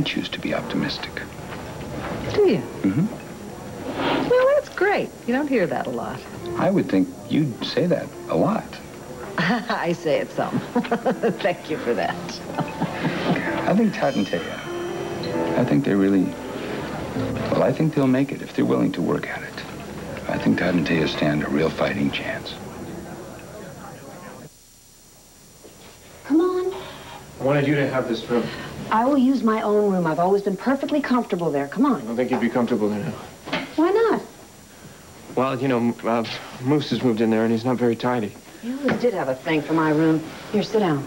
I choose to be optimistic. Do you? Mm-hmm. Well, that's great. You don't hear that a lot. I would think you'd say that a lot. I say it some. Thank you for that. I think Todd and Taya, I think they really, well, I think they'll make it if they're willing to work at it. I think Todd and Taya stand a real fighting chance. Come on. I wanted you to have this room. I will use my own room. I've always been perfectly comfortable there. Come on. I don't think you'd be comfortable there now. Why not? Well, you know, Moose has moved in there and he's not very tidy. You always did have a thing for my room. Here, sit down.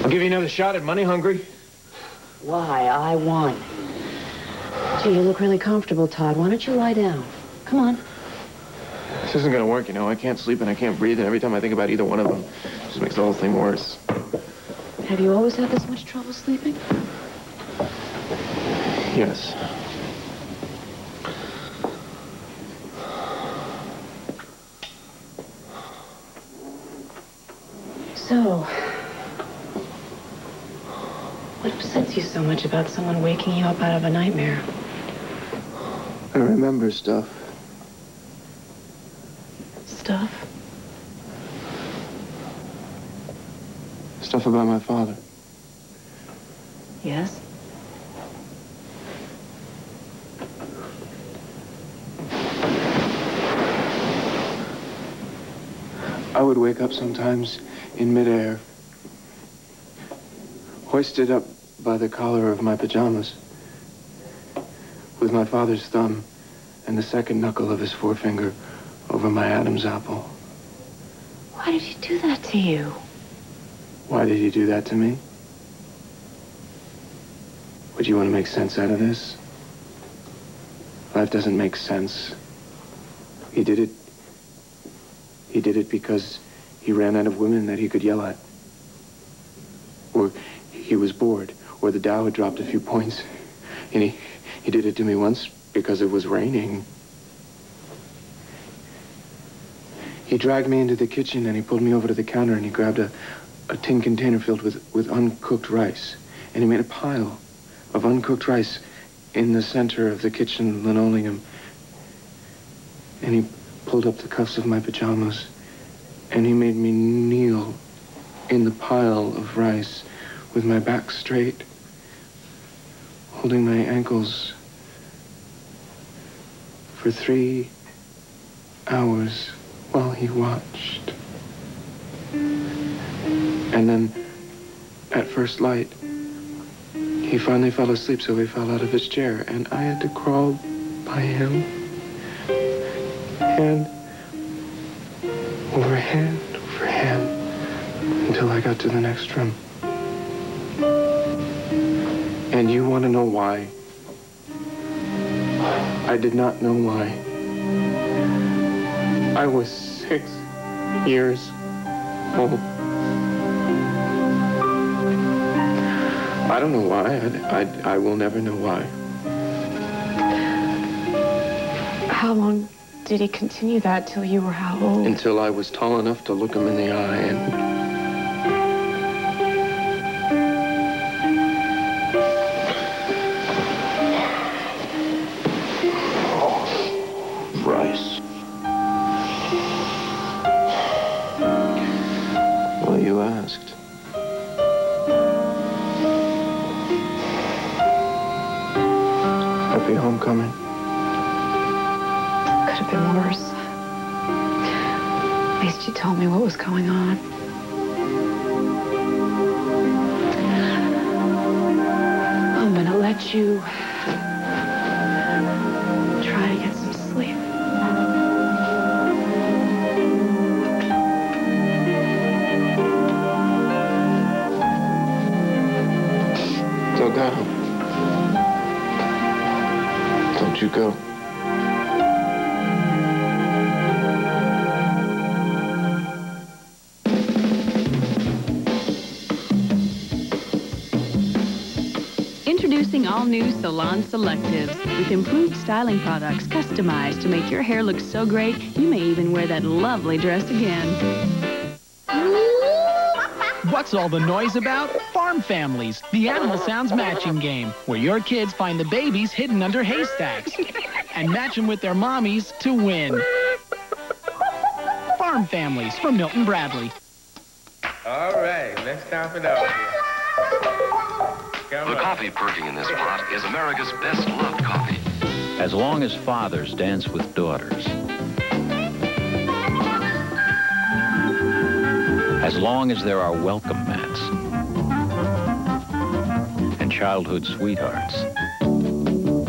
I'll give you another shot at Money Hungry. Why? I won. Gee, you look really comfortable, Todd. Why don't you lie down? Come on. This isn't gonna work, you know. I can't sleep and I can't breathe, and every time I think about either one of them, it just makes the whole thing worse. Have you always had this much trouble sleeping? Yes. So, what upsets you so much about someone waking you up out of a nightmare? I remember stuff. Stuff? Stuff about my father. Yes? I would wake up sometimes in midair, hoisted up by the collar of my pajamas, with my father's thumb and the second knuckle of his forefinger over my Adam's apple. Why did he do that to you? Why did he do that to me? Would you want to make sense out of this? Life doesn't make sense. He did it because he ran out of women that he could yell at. Or he was bored, or the Dow had dropped a few points. And he did it to me once because it was raining. He dragged me into the kitchen and he pulled me over to the counter and he grabbed a tin container filled with uncooked rice. And he made a pile of uncooked rice in the center of the kitchen linoleum. And he pulled up the cuffs of my pajamas and he made me kneel in the pile of rice with my back straight, holding my ankles for 3 hours while he watched. And then, at first light, he finally fell asleep, so he fell out of his chair, and I had to crawl by him, hand over hand over hand, until I got to the next room. And you want to know why? I did not know why. I was 6 years old. I don't know why. I will never know why. How long did he continue that till you were how old? Until I was tall enough to look him in the eye and... rice. Well, you asked. Happy homecoming. Could have been worse. At least you told me what was going on. I'm gonna let you try to get some sleep. So go. Don't you go. Introducing all new Salon Selectives with improved styling products customized to make your hair look so great you may even wear that lovely dress again. What's all the noise about? Farm Families, the animal sounds matching game, where your kids find the babies hidden under haystacks and match them with their mommies to win. Farm Families from Milton Bradley. All right, let's top it off here. The coffee perking in this pot is America's best loved coffee. As long as fathers dance with daughters. As long as there are welcome mats and childhood sweethearts.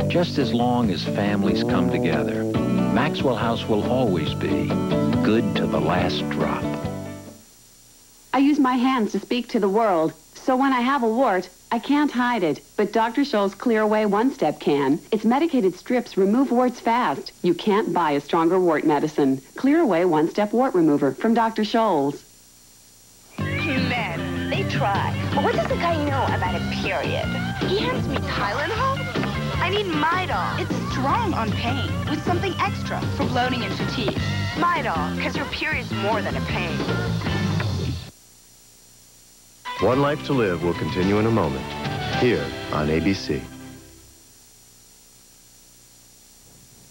Just as long as families come together, Maxwell House will always be good to the last drop. I use my hands to speak to the world, so when I have a wart, I can't hide it. But Dr. Scholl's Clear Away One-Step can. Its medicated strips remove warts fast. You can't buy a stronger wart medicine. Clear Away One-Step Wart Remover from Dr. Scholl's. Men, they try. But what does the guy know about a period? He hands me Tylenol? I need Midol. It's strong on pain, with something extra for bloating and fatigue. Midol, because your period's more than a pain. One Life to Live will continue in a moment, here on ABC.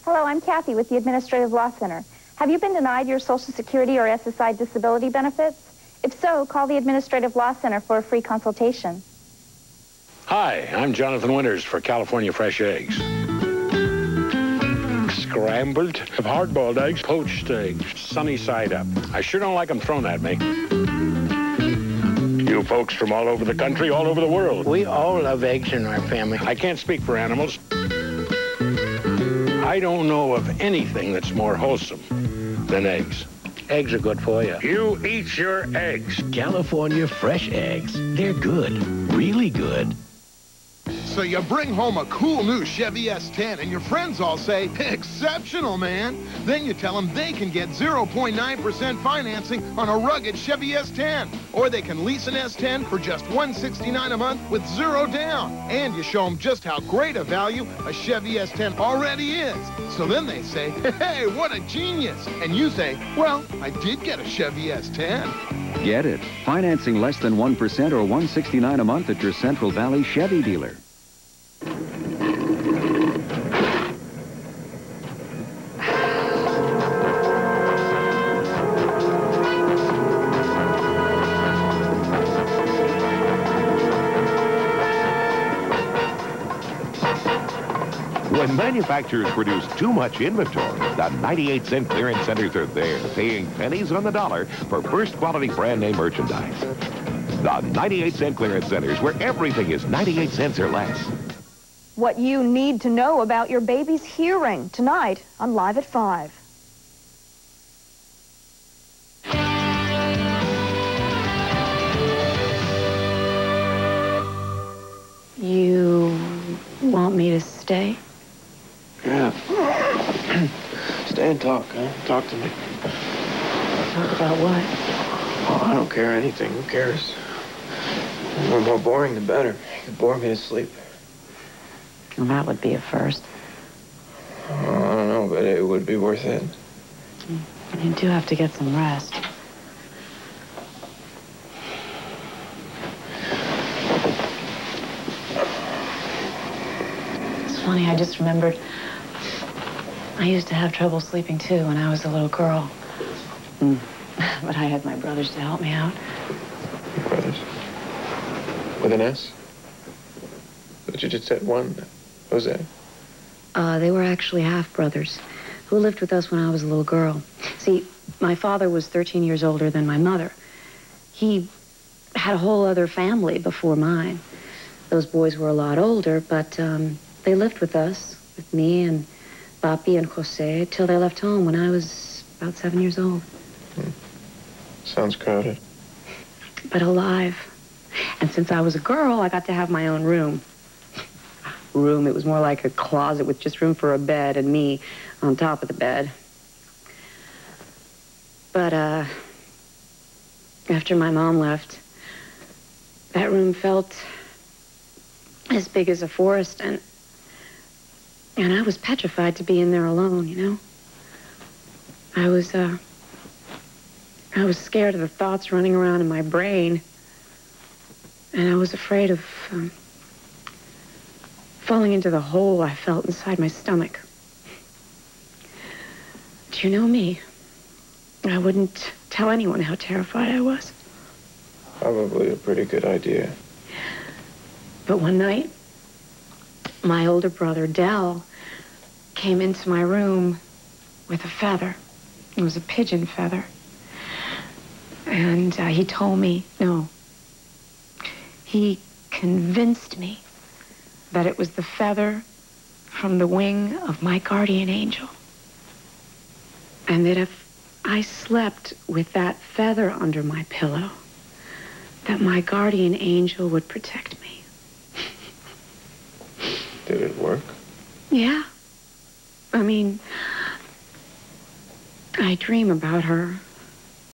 Hello, I'm Kathy with the Administrative Law Center. Have you been denied your Social Security or SSI disability benefits? If so, call the Administrative Law Center for a free consultation. Hi, I'm Jonathan Winters for California Fresh Eggs. Scrambled, hard-boiled eggs, poached eggs, sunny side up. I sure don't like them thrown at me. You folks from all over the country, all over the world. We all love eggs in our family. I can't speak for animals. I don't know of anything that's more wholesome than eggs. Eggs are good for you. You eat your eggs. California Fresh Eggs. They're good. Really good. So you bring home a cool new Chevy S10 and your friends all say, exceptional, man. Then you tell them they can get 0.9% financing on a rugged Chevy S10. Or they can lease an S10 for just $169 a month with zero down. And you show them just how great a value a Chevy S10 already is. So then they say, hey, what a genius. And you say, well, I did get a Chevy S10. Get it. Financing less than 1% or $169 a month at your Central Valley Chevy dealer. When manufacturers produce too much inventory, the 98-cent clearance centers are there, paying pennies on the dollar for first-quality brand-name merchandise. The 98-cent clearance centers, where everything is 98 cents or less. What you need to know about your baby's hearing tonight on Live at 5. You want me to stay? Yeah. Stay and talk, huh? Talk to me. Talk about what? Oh, I don't care anything. Who cares? The more boring, the better. You could bore me to sleep. Well, that would be a first. Oh, I don't know, but it would be worth it. You do have to get some rest. It's funny, I just remembered I used to have trouble sleeping, too, when I was a little girl. But I had my brothers to help me out. Brothers? With an S? But you just said one. Jose? They were actually half-brothers who lived with us when I was a little girl. See, my father was 13 years older than my mother. He had a whole other family before mine. Those boys were a lot older, but they lived with us, with me and Papi and Jose, till they left home when I was about 7 years old. Sounds crowded. But alive. And since I was a girl, I got to have my own room. It was more like a closet with just room for a bed and me on top of the bed. But, after my mom left, that room felt as big as a forest, and I was petrified to be in there alone, you know? I was scared of the thoughts running around in my brain. And I was afraid of falling into the hole I felt inside my stomach. Do you know me? I wouldn't tell anyone how terrified I was. Probably a pretty good idea. But one night, my older brother, Dell, came into my room with a feather. It was a pigeon feather. And he told me, no, he convinced me that it was the feather from the wing of my guardian angel. And that if I slept with that feather under my pillow, that my guardian angel would protect me. Did it work? Yeah. I mean, I dream about her